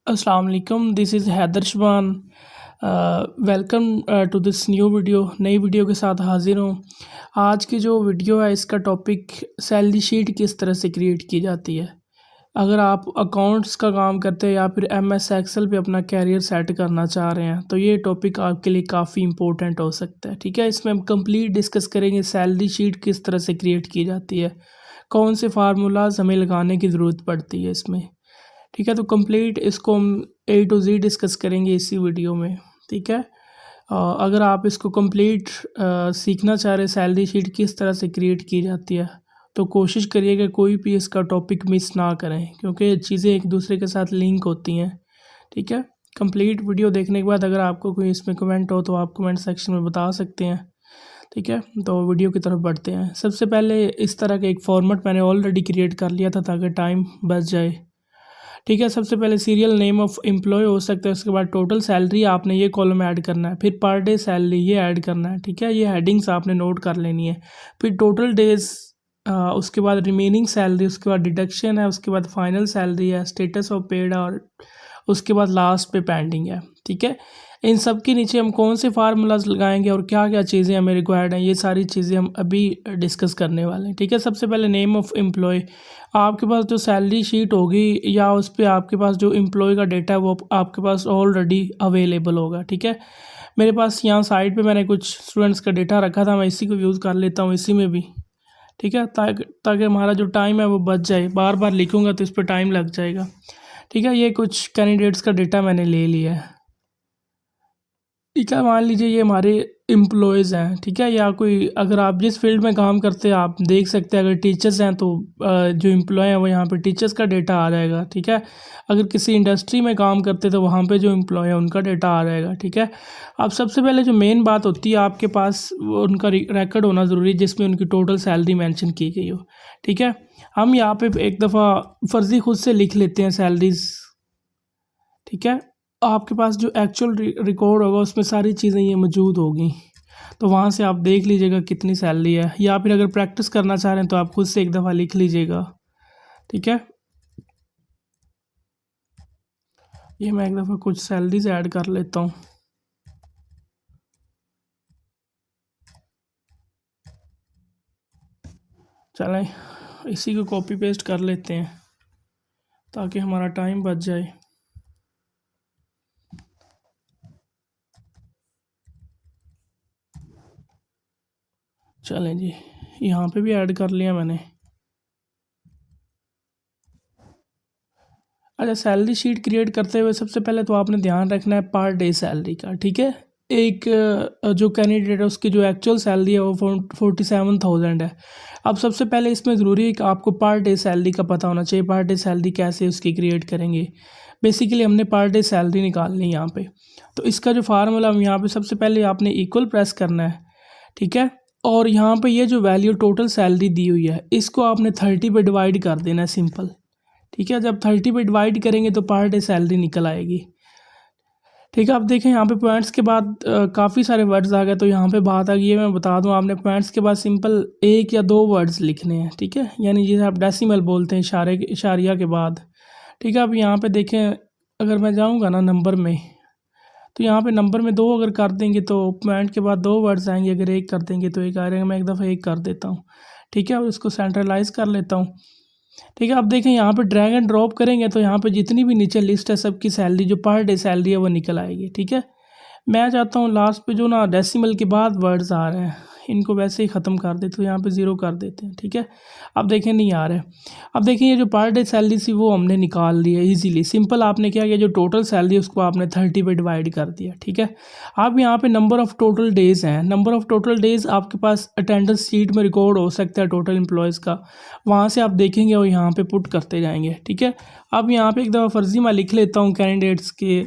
अस्सलाम वालेकुम, this is Haider Shaban. Welcome to this new video. नई वीडियो के साथ हाज़िर हूँ। आज की जो वीडियो है इसका टॉपिक सैलरी शीट किस तरह से क्रिएट की जाती है। अगर आप अकाउंट्स का काम करते हैं या फिर एमएस एक्सेल पे अपना कैरियर सेट करना चाह रहे हैं तो ये टॉपिक आपके लिए काफ़ी इंपॉर्टेंट हो सकता है। ठीक है, इसमें हम कंप्लीट डिस्कस करेंगे सैलरी शीट किस तरह से क्रिएट की जाती है, कौन से फार्मूलाज हमें लगाने की ज़रूरत पड़ती है इसमें। ठीक है, तो कंप्लीट इसको हम ए टू ज़ेड डिस्कस करेंगे इसी वीडियो में। ठीक है, अगर आप इसको कंप्लीट सीखना चाह रहे सैलरी शीट किस तरह से क्रिएट की जाती है तो कोशिश करिएगा कोई भी इसका टॉपिक मिस ना करें, क्योंकि चीज़ें एक दूसरे के साथ लिंक होती हैं। ठीक है, कंप्लीट वीडियो देखने के बाद अगर आपको कोई इसमें कमेंट हो तो आप कमेंट सेक्शन में बता सकते हैं। ठीक है, तो वीडियो की तरफ बढ़ते हैं। सबसे पहले इस तरह का एक फॉर्मेट मैंने ऑलरेडी क्रिएट कर लिया था ताकि टाइम बच जाए। ठीक है, सबसे पहले सीरियल नेम ऑफ़ एम्प्लॉय हो सकता है, उसके बाद टोटल सैलरी आपने ये कॉलम ऐड करना है, फिर पर डे सैलरी ये ऐड करना है। ठीक है, ये हेडिंग्स आपने नोट कर लेनी है। फिर टोटल डेज, उसके बाद रिमेनिंग सैलरी, उसके बाद डिडक्शन है, उसके बाद फाइनल सैलरी है, स्टेटस ऑफ पेड और उसके बाद लास्ट पे पेंडिंग है। ठीक है, इन सब के नीचे हम कौन से फार्मूलाज लगाएंगे और क्या क्या चीज़ें हमें रिक्वायर्ड हैं, ये सारी चीज़ें हम अभी डिस्कस करने वाले हैं। ठीक है, सबसे पहले नेम ऑफ़ एम्प्लॉय। आपके पास जो सैलरी शीट होगी या उस पर आपके पास जो एम्प्लॉय का डेटा है वो आपके पास ऑलरेडी अवेलेबल होगा। ठीक है, मेरे पास यहाँ साइड पे मैंने कुछ स्टूडेंट्स का डेटा रखा था, मैं इसी को यूज़ कर लेता हूँ इसी में भी। ठीक है, ताकि ताकि हमारा जो टाइम है वो बच जाए, बार बार लिखूँगा तो इस पर टाइम लग जाएगा। ठीक है, ये कुछ कैंडिडेट्स का डेटा मैंने ले लिया है। ठीक है, मान लीजिए ये हमारे एम्प्लॉयज़ हैं। ठीक है, या कोई अगर आप जिस फील्ड में काम करते हैं आप देख सकते हैं, अगर टीचर्स हैं तो जो एम्प्लॉय हैं वो यहाँ पे टीचर्स का डेटा आ जाएगा। ठीक है, अगर किसी इंडस्ट्री में काम करते तो वहाँ पे जो एम्प्लॉय है उनका डेटा आ जाएगा। ठीक है, अब सबसे पहले जो मेन बात होती है आपके पास वो उनका रिकॉर्ड होना ज़रूरी है जिसमें उनकी टोटल सैलरी मेंशन की गई हो। ठीक है, हम यहाँ पे एक दफ़ा फ़र्ज़ी खुद से लिख लेते हैं सैलरीज़। ठीक है, आपके पास जो एक्चुअल रिकॉर्ड होगा उसमें सारी चीज़ें ये मौजूद होगी, तो वहाँ से आप देख लीजिएगा कितनी सैलरी है, या फिर अगर प्रैक्टिस करना चाह रहे हैं तो आप खुद से एक दफ़ा लिख लीजिएगा। ठीक है, ये मैं एक दफ़ा कुछ सैलरीज ऐड कर लेता हूँ। चलें, इसी को कॉपी पेस्ट कर लेते हैं ताकि हमारा टाइम बच जाए। चलें जी, यहाँ पे भी ऐड कर लिया मैंने। अच्छा, सैलरी शीट क्रिएट करते हुए सबसे पहले तो आपने ध्यान रखना है पर डे सैलरी का। ठीक है, एक जो कैंडिडेट है उसकी जो एक्चुअल सैलरी है वो 47,000 है। अब सबसे पहले इसमें ज़रूरी है कि आपको पर डे सैलरी का पता होना चाहिए। पर डे सैलरी कैसे उसकी क्रिएट करेंगे, बेसिकली हमने पर डे सैलरी निकालनी है यहाँ पे। तो इसका जो फार्मूला हम यहाँ पे सबसे पहले आपने इक्वल प्रेस करना है। ठीक है, और यहाँ पे ये जो वैल्यू टोटल सैलरी दी हुई है इसको आपने 30 पे डिवाइड कर देना है, सिंपल। ठीक है, जब 30 पे डिवाइड करेंगे तो पर डे सैलरी निकल आएगी। ठीक है, अब देखें यहाँ पे पॉइंट्स के बाद काफ़ी सारे वर्ड्स आ गए, तो यहाँ पे बात आ गई है, मैं बता दूँ आपने पॉइंट्स के बाद सिंपल एक या दो वर्ड्स लिखने हैं। ठीक है, यानी जिसे आप डेसिमल बोलते हैं इशारिया के बाद। ठीक है, अब यहाँ पे देखें, अगर मैं जाऊँगा ना नंबर में तो यहाँ पे नंबर में दो अगर कर देंगे तो पॉइंट के बाद दो वर्ड्स आएंगे, अगर एक कर देंगे तो एक आएगा। मैं एक दफ़ा एक कर देता हूँ। ठीक है, और इसको सेंट्रलाइज कर लेता हूँ। ठीक है, अब देखें यहाँ पे ड्रैग एंड ड्रॉप करेंगे तो यहाँ पे जितनी भी नीचे लिस्ट है सबकी सैलरी जो पर डे सैलरी है वो निकल आएगी। ठीक है, मैं चाहता हूँ लास्ट पे जो ना डेसिमल के बाद वर्ड्स आ रहे हैं इनको वैसे ही ख़त्म कर देते, तो यहाँ पे ज़ीरो कर देते हैं। ठीक है, अब देखें नहीं आ रहे। अब देखें ये जो पर डे सैलरी थी वो हमने निकाल ली है इजीली। सिंपल आपने क्या किया, जो टोटल सैलरी है उसको आपने 30 पे डिवाइड कर दिया। ठीक है, अब यहाँ पे नंबर ऑफ़ टोटल डेज़ हैं। नंबर ऑफ़ टोटल डेज़ आपके पास अटेंडेंस शीट में रिकॉर्ड हो सकता है टोटल एम्प्लॉयज़ का, वहाँ से आप देखेंगे और यहाँ पे पुट करते जाएंगे। ठीक है, अब यहाँ पे एक दफ़ा फ़र्ज़ी मैं लिख लेता हूँ कैंडिडेट्स के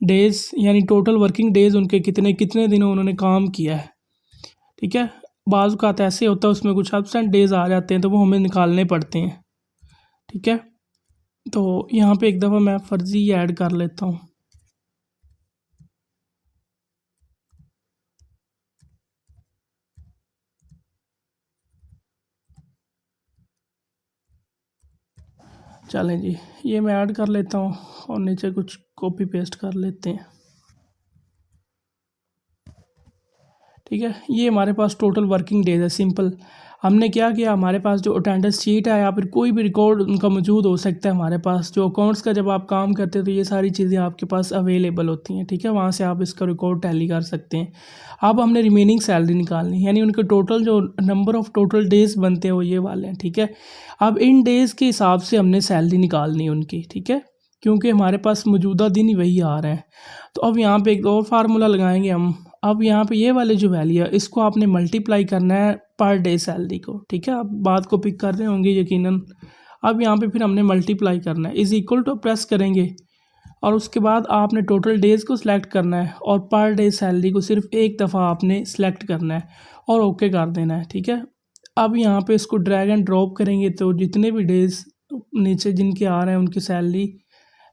डेज़, यानी टोटल वर्किंग डेज़ उनके कितने कितने दिनों उन्होंने काम किया है। ठीक है, बाज़ औक़ात ऐसे होता है उसमें कुछ एब्सेंट डेज़ आ जाते हैं तो वो हमें निकालने पड़ते हैं। ठीक है, तो यहाँ पे एक दफ़ा मैं फ़र्ज़ी ऐड कर लेता हूँ। चलें जी, ये मैं ऐड कर लेता हूँ और नीचे कुछ कॉपी पेस्ट कर लेते हैं। ठीक है, ये हमारे पास टोटल वर्किंग डेज है। सिंपल हमने क्या किया, हमारे पास जो अटेंडेंस शीट है या फिर कोई भी रिकॉर्ड उनका मौजूद हो सकता है हमारे पास। जो अकाउंट्स का जब आप काम करते हैं तो ये सारी चीज़ें आपके पास अवेलेबल होती हैं। ठीक है, वहाँ से आप इसका रिकॉर्ड टैली कर सकते हैं। अब हमने रिमेनिंग सैलरी निकालनी, यानी उनके टोटल जो नंबर ऑफ़ टोटल डेज बनते हैं वो ये वाले हैं। ठीक है, अब इन डेज़ के हिसाब से हमने सैलरी निकालनी है उनकी। ठीक है, क्योंकि हमारे पास मौजूदा दिन ही वही आ रहे हैं। तो अब यहाँ पे एक और फार्मूला लगाएंगे हम। अब यहाँ पे ये वाले जो वैल्यू है इसको आपने मल्टीप्लाई करना है पर डे सैलरी को। ठीक है, आप बात को पिक कर रहे होंगे यकीनन। अब यहाँ पे फिर हमने मल्टीप्लाई करना है, इज़ इक्वल टू प्रेस करेंगे और उसके बाद आपने टोटल डेज़ को सिलेक्ट करना है और पर डे सैलरी को सिर्फ एक दफ़ा आपने सेलेक्ट करना है और ओके कर देना है। ठीक है, अब यहाँ पे इसको ड्रैग एंड ड्रॉप करेंगे तो जितने भी डेज़ नीचे जिनके आ रहे हैं उनकी सैलरी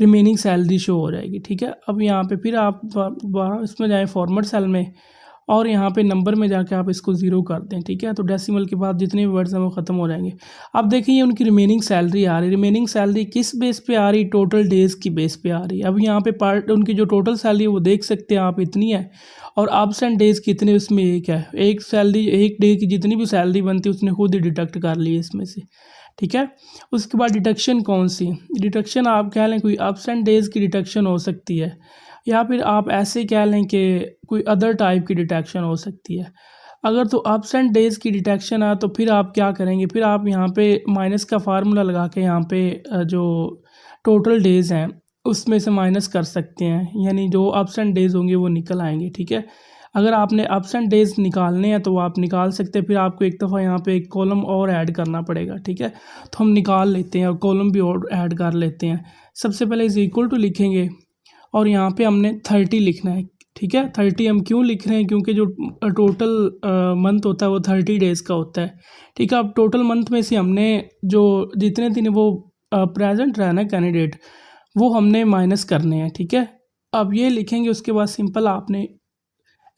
रिमेनिंग सैलरी शो हो जाएगी। ठीक है, अब यहाँ पे फिर आप इसमें जाएँ फॉर्मेट सेल में और यहाँ पे नंबर में जाके आप इसको ज़ीरो कर दें। ठीक है, तो डेसिमल के बाद जितने भी वर्ड्स हैं वो ख़त्म हो जाएंगे। अब देखिए ये उनकी रिमेनिंग सैलरी आ रही है। रिमेनिंग सैलरी किस बेस पे आ रही? टोटल डेज़ की बेस पे आ रही है। अब यहाँ पे पार्ट उनकी जो टोटल सैलरी है वो देख सकते हैं आप, इतनी है और एब्सेंट डेज़ कितने उसमें एक है। एक सैलरी एक डे की जितनी भी सैलरी बनती है उसने खुद ही डिडक्ट कर ली है इसमें से। ठीक है, उसके बाद डिडक्शन कौन सी? डिडक्शन आप कह लें कोई एब्सेंट डेज़ की डिडक्शन हो सकती है या फिर आप ऐसे कह लें कि कोई अदर टाइप की डिडक्शन हो सकती है। अगर तो एब्सेंट डेज़ की डिडक्शन है तो फिर आप क्या करेंगे, फिर आप यहाँ पे माइनस का फार्मूला लगा के यहाँ पे जो टोटल डेज़ हैं उसमें से माइनस कर सकते हैं, यानी जो एब्सेंट डेज़ होंगे वो निकल आएंगे। ठीक है, अगर आपने एब्सेंट डेज़ निकालने हैं तो वो आप निकाल सकते हैं। फिर आपको एक दफ़ा यहाँ पे एक कॉलम और ऐड करना पड़ेगा। ठीक है, तो हम निकाल लेते हैं और कॉलम भी और ऐड कर लेते हैं। सबसे पहले इज़ इक्वल टू लिखेंगे और यहाँ पे हमने 30 लिखना है। ठीक है, 30 हम क्यों लिख रहे हैं? क्योंकि जो टोटल मंथ होता है वो 30 डेज़ का होता है। ठीक है, अब टोटल मंथ में से हमने जो जितने दिन वो प्रेजेंट रहा ना कैंडिडेट, वो हमने माइनस करने हैं। ठीक है, अब ये लिखेंगे, उसके बाद सिंपल आपने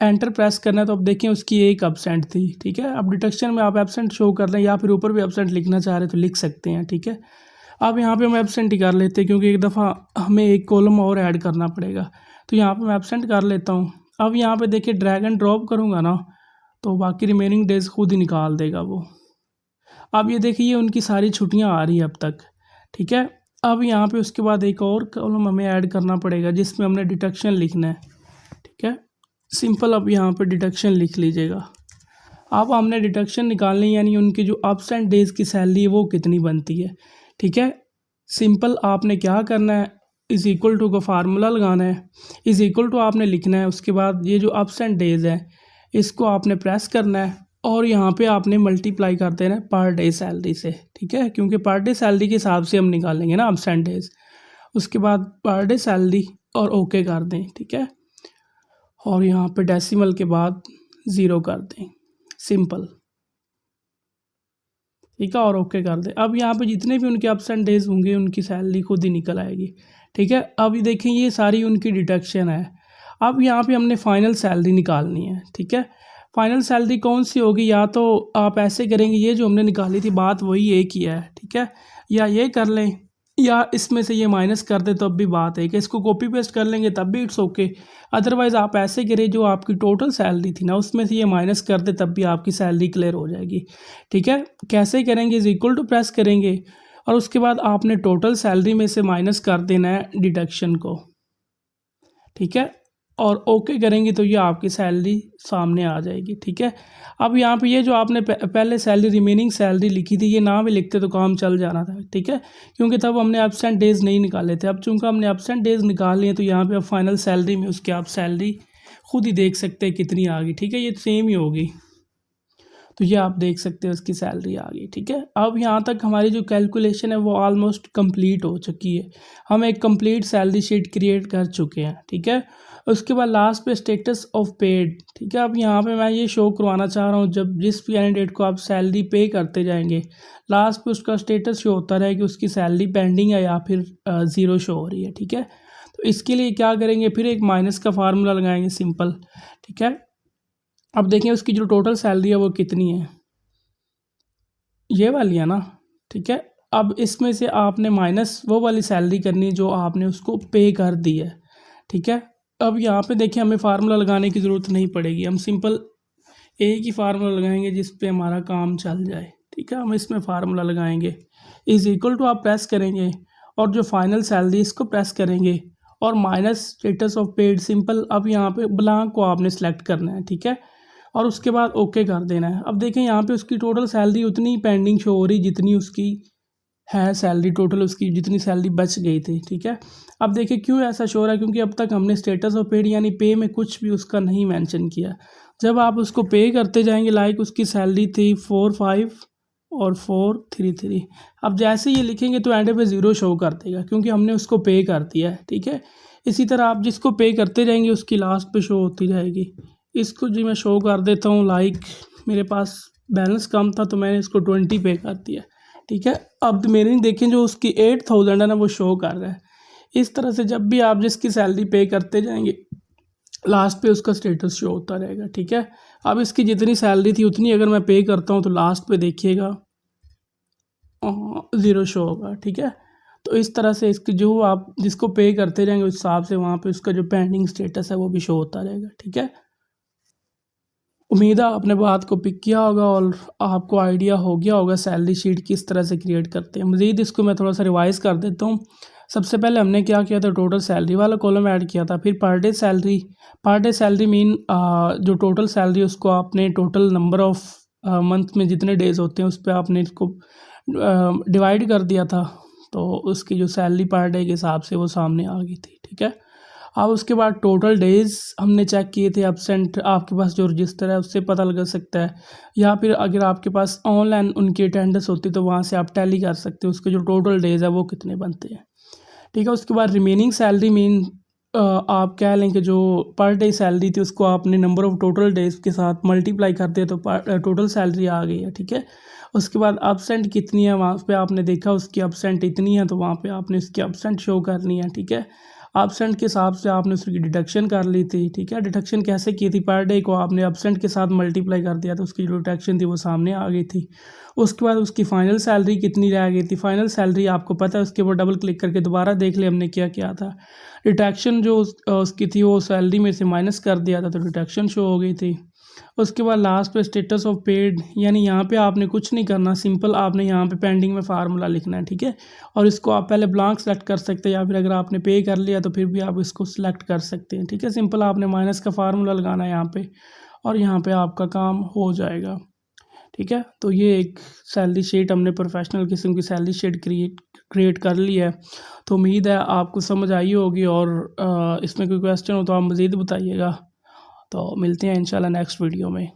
एंटर प्रेस करना है। तो अब देखें उसकी एक एब्सेंट थी। ठीक है, अब डिटेक्शन में आप एब्सेंट शो कर लें या फिर ऊपर भी एब्सेंट लिखना चाह रहे तो लिख सकते हैं। ठीक है, अब यहाँ पे हम एब्सेंट ही कर लेते हैं क्योंकि एक दफ़ा हमें एक कॉलम और ऐड करना पड़ेगा। तो यहाँ पे मैं एब्सेंट कर लेता हूँ। अब यहाँ पे देखिए ड्रैग एंड ड्रॉप करूँगा ना तो बाकी रिमेनिंग डेज़ खुद ही निकाल देगा वो। अब ये देखिए उनकी सारी छुट्टियाँ आ रही है अब तक। ठीक है, अब यहाँ पे उसके बाद एक और कॉलम हमें ऐड करना पड़ेगा जिसमें हमने डिटेक्शन लिखना है। ठीक है, सिंपल अब यहाँ पे डिडक्शन लिख लीजिएगा। अब हमने डिडक्शन निकालनी, यानी उनकी जो एब्सेंट डेज़ की सैलरी है वो कितनी बनती है। ठीक है, सिंपल आपने क्या करना है, इज़ इक्वल टू का फार्मूला लगाना है, इज़ इक्वल टू आपने लिखना है। उसके बाद ये जो एब्सेंट डेज़ है इसको आपने प्रेस करना है और यहाँ पे आपने मल्टीप्लाई कर देना है पर डे सैलरी से। ठीक है, क्योंकि पर डे सैलरी के हिसाब से हम निकालेंगे ना एब्सेंट डेज़। उसके बाद पर डे सैलरी और ओके कर दें। ठीक है, और यहाँ पे डेसिमल के बाद ज़ीरो कर दें, सिंपल। ठीक है, और ओके कर दें। अब यहाँ पे जितने भी उनके एब्सेंट डेज होंगे उनकी सैलरी खुद ही निकल आएगी। ठीक है, अब ये देखें ये सारी उनकी डिडक्शन है। अब यहाँ पे हमने फ़ाइनल सैलरी निकालनी है। ठीक है, फ़ाइनल सैलरी कौन सी होगी? या तो आप ऐसे करेंगे, ये जो हमने निकाली थी बात वही एक ही है। ठीक है, या ये कर लें या इसमें से ये माइनस कर दे तब भी बात है कि इसको कॉपी पेस्ट कर लेंगे तब भी इट्स ओके। अदरवाइज़ आप ऐसे करें जो आपकी टोटल सैलरी थी ना उसमें से ये माइनस कर दे तब भी आपकी सैलरी क्लियर हो जाएगी। ठीक है, कैसे करेंगे? इज इक्वल टू प्रेस करेंगे और उसके बाद आपने टोटल सैलरी में से माइनस कर देना है डिडक्शन को। ठीक है, और ओके करेंगे तो ये आपकी सैलरी सामने आ जाएगी। ठीक है, अब यहाँ पे ये जो आपने पहले सैलरी रिमेनिंग सैलरी लिखी थी ये ना भी लिखते तो काम चल जाना था। ठीक है, क्योंकि तब हमने एब्सेंट डेज़ नहीं निकाले थे। अब चूँकि हमने एब्सेंट डेज़ निकाल लिए तो यहाँ पे अब फाइनल सैलरी में उसकी आप सैलरी खुद ही देख सकते हैं कितनी आ गई। ठीक है, ये सेम ही होगी, तो ये आप देख सकते हैं उसकी सैलरी आ गई। ठीक है, अब यहाँ तक हमारी जो कैलकुलेशन है वो ऑलमोस्ट कंप्लीट हो चुकी है। हम एक कंप्लीट सैलरी शीट क्रिएट कर चुके हैं। ठीक है, उसके बाद लास्ट पे स्टेटस ऑफ पेड। ठीक है, अब यहाँ पे मैं ये शो करवाना चाह रहा हूँ जब जिस भी कैंडिडेट को आप सैलरी पे करते जाएंगे लास्ट पे उसका स्टेटस शो होता रहे कि उसकी सैलरी पेंडिंग है या फिर ज़ीरो शो हो रही है। ठीक है, तो इसके लिए क्या करेंगे, फिर एक माइनस का फार्मूला लगाएंगे सिंपल। ठीक है, अब देखें उसकी जो टोटल सैलरी है वो कितनी है, ये वाली है ना। ठीक है, अब इसमें से आपने माइनस वो वाली सैलरी करनी जो आपने उसको पे कर दी है, ठीक है। अब यहाँ पे देखिए हमें फार्मूला लगाने की ज़रूरत नहीं पड़ेगी, हम सिंपल एक ही फार्मूला लगाएंगे जिस पे हमारा काम चल जाए, ठीक है। हम इसमें फार्मूला लगाएंगे इज इक्वल टू आप प्रेस करेंगे और जो फाइनल सैलरी इसको प्रेस करेंगे और minus status of paid simple. अब यहाँ पे ब्लैंक को आपने सेलेक्ट करना है, ठीक है, और उसके बाद ओके कर देना है। अब देखें यहाँ पे उसकी टोटल सैलरी उतनी पेंडिंग शो हो रही जितनी उसकी है सैलरी, टोटल उसकी जितनी सैलरी बच गई थी, ठीक है। अब देखिए क्यों ऐसा शो हो रहा है, क्योंकि अब तक हमने स्टेटस ऑफ पेड यानी पे में कुछ भी उसका नहीं मेंशन किया। जब आप उसको पे करते जाएंगे, लाइक उसकी सैलरी थी 45 और 433, अब जैसे ये लिखेंगे तो एंड पे ज़ीरो शो कर देगा क्योंकि हमने उसको पे कर दिया है, ठीक है। इसी तरह आप जिसको पे करते जाएंगे उसकी लास्ट पे शो होती जाएगी। इसको जी मैं शो कर देता हूँ, लाइक मेरे पास बैलेंस कम था तो मैंने इसको 20 पे कर दिया, ठीक है। अब मेरे देखें जो उसकी 8000 है ना वो शो कर रहा है। इस तरह से जब भी आप जिसकी सैलरी पे करते जाएंगे लास्ट पे उसका स्टेटस शो होता रहेगा, ठीक है। अब इसकी जितनी सैलरी थी उतनी अगर मैं पे करता हूँ तो लास्ट पे देखिएगा ज़ीरो शो होगा, ठीक है। तो इस तरह से इसकी जो आप जिसको पे करते जाएंगे उस हिसाब से वहाँ पे उसका जो पेंडिंग स्टेटस है वो भी शो होता रहेगा, ठीक है। उम्मीद है आपने बात को पिक किया होगा और आपको आइडिया हो गया होगा सैलरी शीट किस तरह से क्रिएट करते हैं। मज़ीद इसको मैं थोड़ा सा रिवाइज़ कर देता हूँ। सबसे पहले हमने क्या किया था, टोटल सैलरी वाला कॉलम ऐड किया था। फिर पर डे सैलरी मीन जो टोटल सैलरी उसको आपने टोटल नंबर ऑफ मंथ में जितने डेज़ होते हैं उस पर आपने इसको डिवाइड कर दिया था, तो उसकी जो सैलरी पर डे के हिसाब से वो सामने आ गई थी, ठीक है। अब उसके बाद टोटल डेज़ हमने चेक किए थे, एब्सेंट आपके पास जो रजिस्टर है उससे पता लग सकता है, या फिर अगर आपके पास ऑनलाइन उनकी अटेंडेंस होती तो वहाँ से आप टैली कर सकते हो उसके जो टोटल डेज़ है वो कितने बनते हैं, ठीक है। उसके बाद रिमेनिंग सैलरी मीन आप कह लें कि जो पर डे सैलरी थी उसको आपने नंबर ऑफ़ टोटल डेज़ के साथ मल्टीप्लाई कर दिया तो टोटल सैलरी आ गई है, ठीक है। उसके बाद एब्सेंट कितनी है वहाँ पे आपने देखा उसकी एब्सेंट इतनी है तो वहाँ पे आपने उसकी एब्सेंट शो करनी है, ठीक है। एब्सेंट के हिसाब से आपने उसकी डिडक्शन कर ली थी, ठीक है। डिडक्शन कैसे की थी, पर डे को आपने एब्सेंट के साथ मल्टीप्लाई कर दिया तो उसकी जो डिडक्शन थी वो सामने आ गई थी। उसके बाद उसकी फ़ाइनल सैलरी कितनी रह गई थी, फ़ाइनल सैलरी आपको पता है उसके ऊपर डबल क्लिक करके दोबारा देख ले हमने क्या किया था। डिडक्शन जो उसकी थी वो सैलरी में से माइनस कर दिया था तो डिडक्शन शो हो गई थी। उसके बाद लास्ट पे स्टेटस ऑफ पेड, यानी यहाँ पे आपने कुछ नहीं करना, सिंपल आपने यहाँ पे पेंडिंग में फार्मूला लिखना है, ठीक है। और इसको आप पहले ब्लैंक सेलेक्ट कर सकते हैं या फिर अगर आपने पे कर लिया तो फिर भी आप इसको सिलेक्ट कर सकते हैं, ठीक है। सिंपल आपने माइनस का फार्मूला लगाना है यहाँ पे और यहाँ पे आपका काम हो जाएगा, ठीक है। तो ये एक सैलरी शीट हमने प्रोफेशनल किस्म की सैलरी शीट क्रिएट कर ली है। तो उम्मीद है आपको समझ आई होगी और इसमें कोई क्वेश्चन हो तो आप मज़ीद बताइएगा। तो मिलते हैं इंशाल्लाह नेक्स्ट वीडियो में।